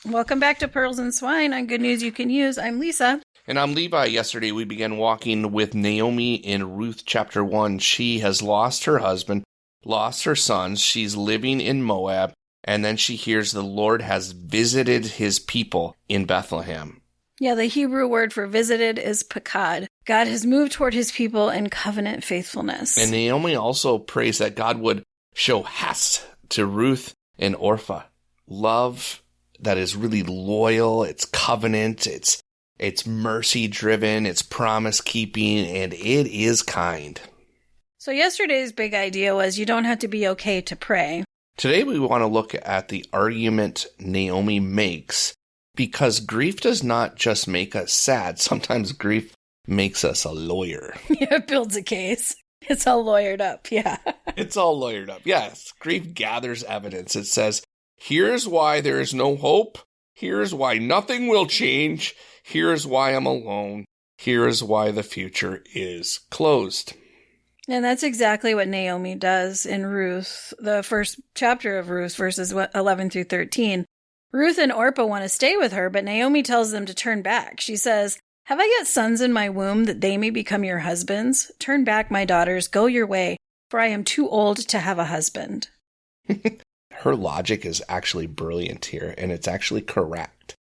Welcome back to Pearls and Swine on Good News You Can Use. I'm Lisa. And I'm Levi. Yesterday we began walking with Naomi in Ruth chapter 1. She has lost her husband, lost her sons. She's living in Moab. And then she hears the Lord has visited his people in Bethlehem. Yeah, the Hebrew word for visited is pakad. God has moved toward his people in covenant faithfulness. And Naomi also prays that God would show hesed to Ruth and Orpah. Love that is really loyal, it's covenant, it's mercy-driven, it's promise-keeping, and it is kind. So yesterday's big idea was you don't have to be okay to pray. Today we want to look at the argument Naomi makes, because grief does not just make us sad. Sometimes grief makes us a lawyer. Yeah, it builds a case. It's all lawyered up, yeah. It's all lawyered up, yes. Grief gathers evidence. It says, here's why there is no hope. Here's why nothing will change. Here's why I'm alone. Here's why the future is closed. And that's exactly what Naomi does in Ruth, the first chapter of Ruth, verses 11 through 13. Ruth and Orpah want to stay with her, but Naomi tells them to turn back. She says, have I yet sons in my womb that they may become your husbands? Turn back, my daughters, go your way, for I am too old to have a husband. Her logic is actually brilliant here, and it's actually correct.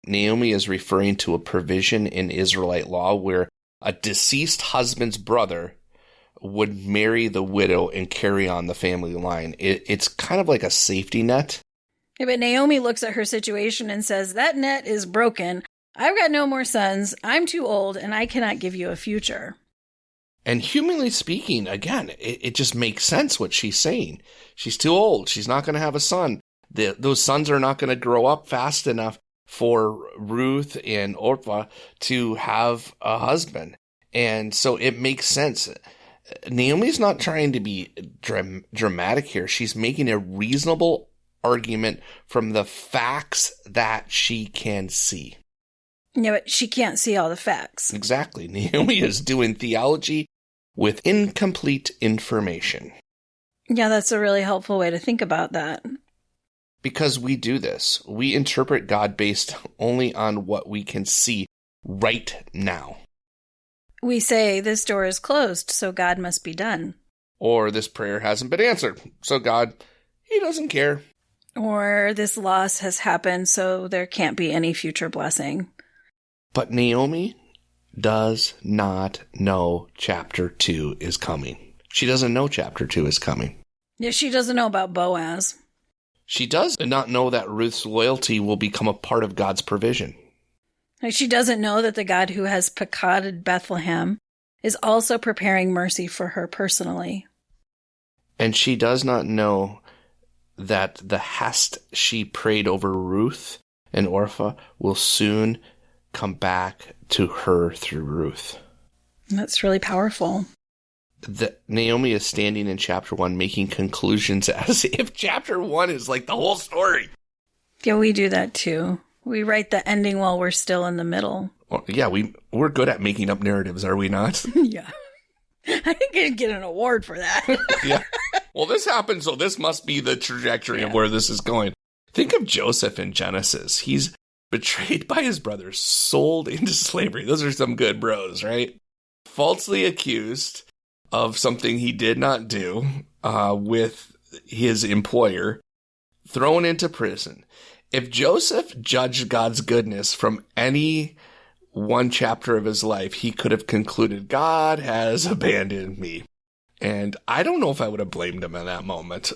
Naomi is referring to a provision in Israelite law where a deceased husband's brother would marry the widow and carry on the family line. It's kind of like a safety net. Yeah, but Naomi looks at her situation and says, that net is broken. I've got no more sons. I'm too old, and I cannot give you a future. And humanly speaking, again, it just makes sense what she's saying. She's too old. She's not going to have a son. Those sons are not going to grow up fast enough for Ruth and Orpah to have a husband. And so it makes sense. Naomi's not trying to be dramatic here. She's making a reasonable argument from the facts that she can see. Yeah, but she can't see all the facts. Exactly. Naomi is doing theology with incomplete information. Yeah, that's a really helpful way to think about that. Because we do this. We interpret God based only on what we can see right now. We say, this door is closed, so God must be done. Or this prayer hasn't been answered, so God, he doesn't care. Or this loss has happened, so there can't be any future blessing. But Naomi does not know chapter 2 is coming. She doesn't know chapter 2 is coming. Yeah, she doesn't know about Boaz. She does not know that Ruth's loyalty will become a part of God's provision. She doesn't know that the God who has pakaded Bethlehem is also preparing mercy for her personally. And she does not know that the hest she prayed over Ruth and Orpah will soon come back to her through Ruth. That's really powerful. Naomi is standing in chapter 1 making conclusions as if chapter 1 is like the whole story. Yeah, we do that too. We write the ending while we're still in the middle. Well, yeah, we're good at making up narratives, are we not? Yeah. I think I'd get an award for that. Yeah. Well, this happened, so this must be the trajectory of where this is going. Think of Joseph in Genesis. He's betrayed by his brothers, sold into slavery. Those are some good bros, right? Falsely accused of something he did not do with his employer, thrown into prison. If Joseph judged God's goodness from any one chapter of his life, he could have concluded, God has abandoned me. And I don't know if I would have blamed him in that moment.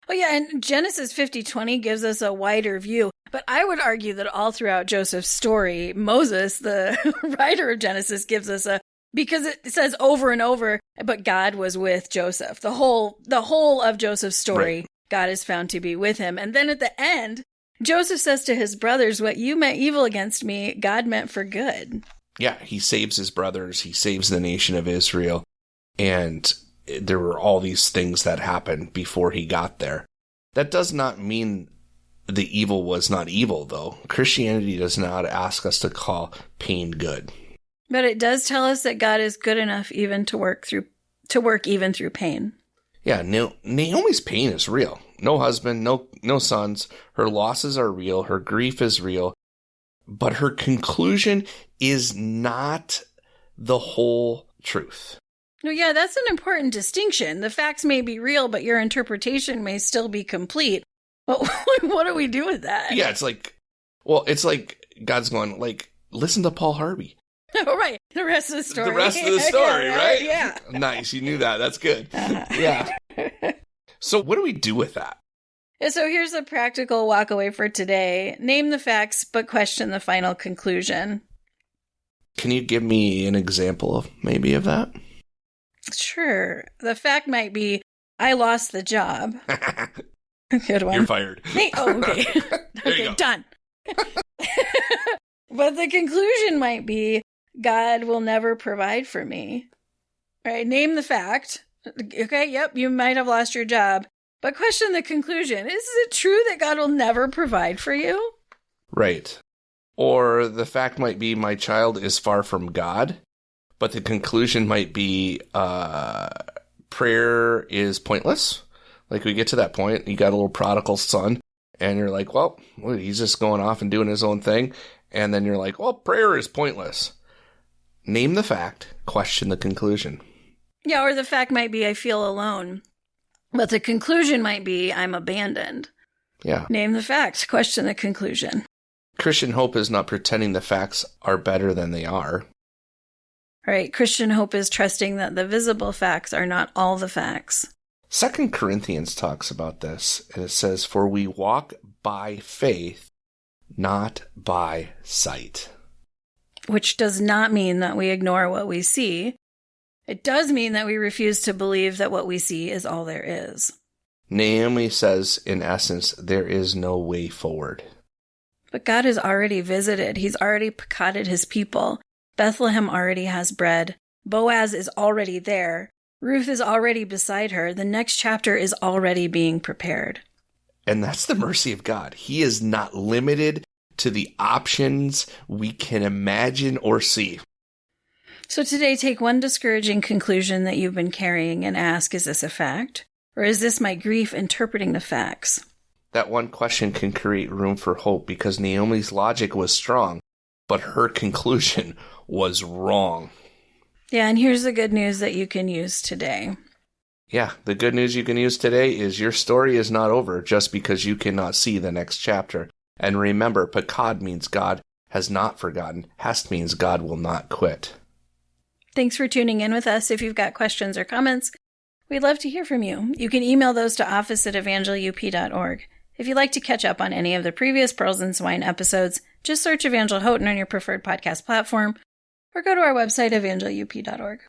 Oh, yeah, and Genesis 50:20 gives us a wider view. But I would argue that all throughout Joseph's story, Moses, the writer of Genesis, gives us because it says over and over, but God was with Joseph. The whole of Joseph's story, right. God is found to be with him. And then at the end, Joseph says to his brothers, what you meant evil against me, God meant for good. Yeah, he saves his brothers. He saves the nation of Israel. And there were all these things that happened before he got there. That does not mean the evil was not evil, though. Christianity does not ask us to call pain good. But it does tell us that God is good enough even to work even through pain. Yeah, Naomi's pain is real. No husband, no no sons. Her losses are real. Her grief is real. But her conclusion is not the whole truth. No, yeah, that's an important distinction. The facts may be real, but your interpretation may still be complete. But what do we do with that? Yeah, it's like God's going, like, listen to Paul Harvey. Oh, right. The rest of the story. The rest of the story, right? Yeah. Nice. You knew that. That's good. Yeah. So what do we do with that? So here's the practical walk away for today. Name the facts, but question the final conclusion. Can you give me an example of that? Sure. The fact might be, I lost the job. Good one. You're fired. Hey, okay. Okay, done. But the conclusion might be, God will never provide for me. Right? Name the fact. Okay, yep, you might have lost your job. But question the conclusion. Is it true that God will never provide for you? Right. Or the fact might be, my child is far from God. But the conclusion might be, prayer is pointless. Like, we get to that point, you got a little prodigal son, and you're like, well, he's just going off and doing his own thing. And then you're like, well, prayer is pointless. Name the fact, question the conclusion. Yeah, or the fact might be, I feel alone. But the conclusion might be, I'm abandoned. Yeah. Name the fact, question the conclusion. Christian hope is not pretending the facts are better than they are. Right. Christian hope is trusting that the visible facts are not all the facts. 2 Corinthians talks about this, and it says, for we walk by faith, not by sight. Which does not mean that we ignore what we see. It does mean that we refuse to believe that what we see is all there is. Naomi says, in essence, there is no way forward. But God has already visited. He's already picotted his people. Bethlehem already has bread. Boaz is already there. Ruth is already beside her. The next chapter is already being prepared. And that's the mercy of God. He is not limited to the options we can imagine or see. So today, take one discouraging conclusion that you've been carrying and ask, is this a fact? Or is this my grief interpreting the facts? That one question can create room for hope because Naomi's logic was strong, but her conclusion was wrong. Yeah, and here's the good news that you can use today. Yeah, the good news you can use today is your story is not over just because you cannot see the next chapter. And remember, Pakad means God has not forgotten. Hast means God will not quit. Thanks for tuning in with us. If you've got questions or comments, we'd love to hear from you. You can email those to office@evangelup.org. If you'd like to catch up on any of the previous Pearls and Swine episodes, just search Evangel Houghton on your preferred podcast platform, or go to our website, evangelup.org.